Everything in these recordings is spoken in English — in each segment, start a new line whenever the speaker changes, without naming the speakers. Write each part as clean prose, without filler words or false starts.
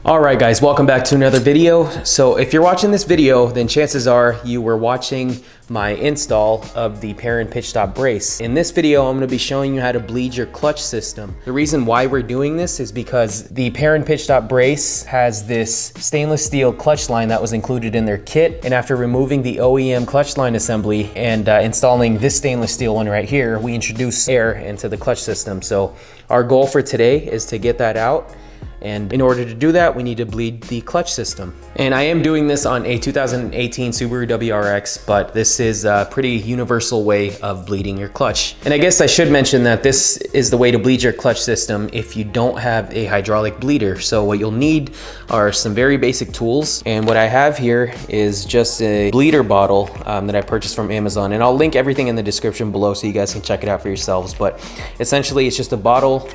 Alright guys, welcome back to another video. So if you're watching this video, then chances are you were watching my install of the PERRIN Pitch Stop Brace. In this video, I'm going to be showing you how to bleed your clutch system. The reason why we're doing this is because the PERRIN Pitch Stop Brace has this stainless steel clutch line that was included in their kit. And after removing the OEM clutch line assembly and installing this stainless steel one right here, we introduce air into the clutch system. So our goal for today is to get that out. And in order to do that, we need to bleed the clutch system. And I am doing this on a 2018 Subaru WRX, but this is a pretty universal way of bleeding your clutch. And I guess I should mention that this is the way to bleed your clutch system if you don't have a hydraulic bleeder. So what you'll need are some very basic tools. And what I have here is just a bleeder bottle that I purchased from Amazon. And I'll link everything in the description below so you guys can check it out for yourselves. But essentially it's just a bottle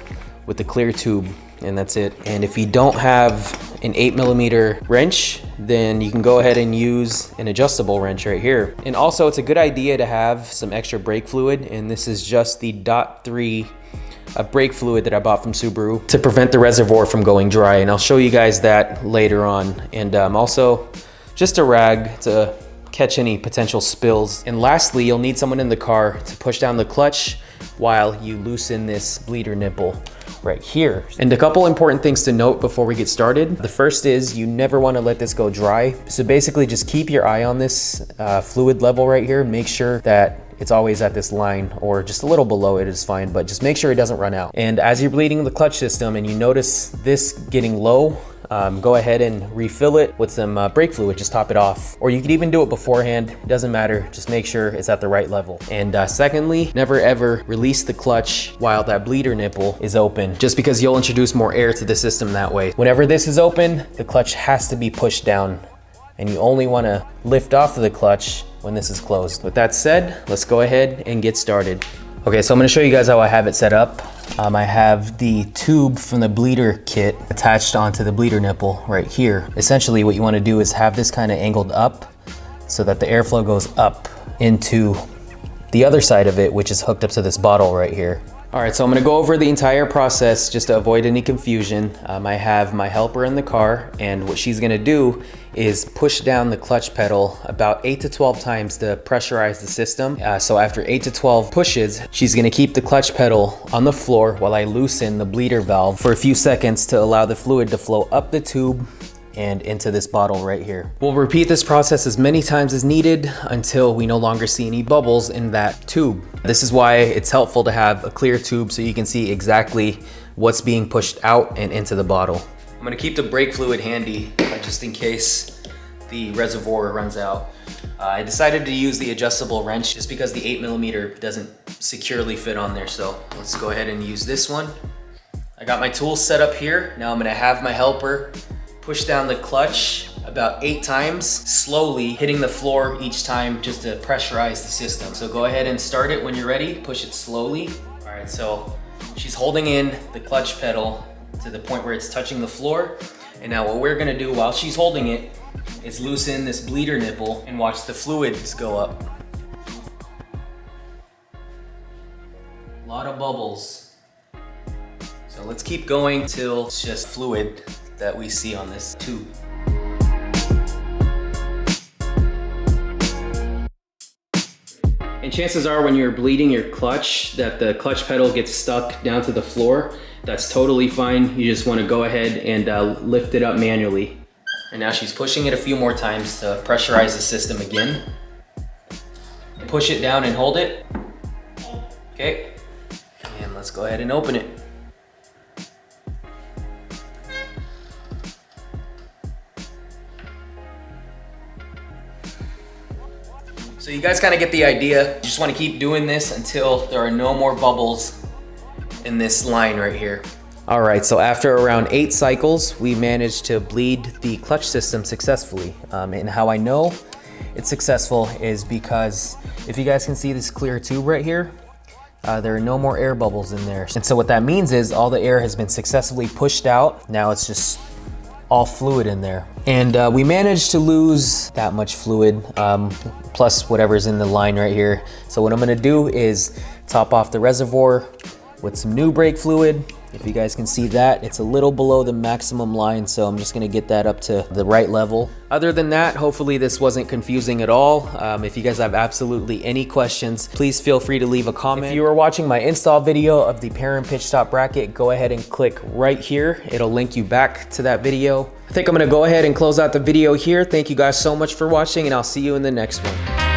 with a clear tube, and that's it. And if you don't have an 8mm wrench, then you can go ahead and use an adjustable wrench right here. And also it's a good idea to have some extra brake fluid, and this is just the .3 brake fluid that I bought from Subaru to prevent the reservoir from going dry, and I'll show you guys that later on. And also just a rag to catch any potential spills. And lastly, you'll need someone in the car to push down the clutch while you loosen this bleeder nipple right here. And a couple important things to note before we get started. The first is you never want to let this go dry. So basically just keep your eye on this fluid level right here. Make sure that it's always at this line or just a little below it is fine, but just make sure it doesn't run out. And as you're bleeding the clutch system and you notice this getting low, go ahead and refill it with some brake fluid, just top it off. Or you could even do it beforehand, it doesn't matter, just make sure it's at the right level. And secondly, never ever release the clutch while that bleeder nipple is open, just because you'll introduce more air to the system that way. Whenever this is open, the clutch has to be pushed down, and you only want to lift off of the clutch when this is closed. With that said, let's go ahead and get started. Okay, so I'm gonna show you guys how I have it set up. I have the tube from the bleeder kit attached onto the bleeder nipple right here. Essentially what you wanna do is have this kind of angled up so that the airflow goes up into the other side of it, which is hooked up to this bottle right here. All right, so I'm gonna go over the entire process just to avoid any confusion. I have my helper in the car, and what she's gonna do is push down the clutch pedal about 8 to 12 times to pressurize the system. So after 8 to 12 pushes, she's gonna keep the clutch pedal on the floor while I loosen the bleeder valve for a few seconds to allow the fluid to flow up the tube and into this bottle right here. We'll repeat this process as many times as needed until we no longer see any bubbles in that tube. This is why it's helpful to have a clear tube so you can see exactly what's being pushed out and into the bottle. I'm gonna keep the brake fluid handy just in case the reservoir runs out. I decided to use the adjustable wrench just because the 8mm doesn't securely fit on there. So let's go ahead and use this one. I got my tools set up here. Now I'm gonna have my helper push down the clutch about 8 times, slowly hitting the floor each time just to pressurize the system. So go ahead and start it when you're ready, push it slowly. All right, so she's holding in the clutch pedal to the point where it's touching the floor. And now what we're gonna do while she's holding it is loosen this bleeder nipple and watch the fluids go up. A lot of bubbles. So let's keep going till it's just fluid that we see on this tube. And chances are when you're bleeding your clutch that the clutch pedal gets stuck down to the floor. That's totally fine. You just want to go ahead and lift it up manually. And now she's pushing it a few more times to pressurize the system again. Push it down and hold it. Okay, and let's go ahead and open it. So you guys kind of get the idea. You just want to keep doing this until there are no more bubbles in this line right here. All right, so after around 8 cycles, we managed to bleed the clutch system successfully. And how I know it's successful is because if you guys can see this clear tube right here, there are no more air bubbles in there. And so what that means is all the air has been successfully pushed out. Now it's just all fluid in there. And we managed to lose that much fluid, plus whatever's in the line right here. So what I'm gonna do is top off the reservoir with some new brake fluid, If you guys can see that, it's a little below the maximum line, so I'm just gonna get that up to the right level. Other than that, hopefully this wasn't confusing at all. If you guys have absolutely any questions, please feel free to leave a comment. If you are watching my install video of the PERRIN Pitch Stop bracket, go ahead and click right here. It'll link you back to that video. I think I'm gonna go ahead and close out the video here. Thank you guys so much for watching, and I'll see you in the next one.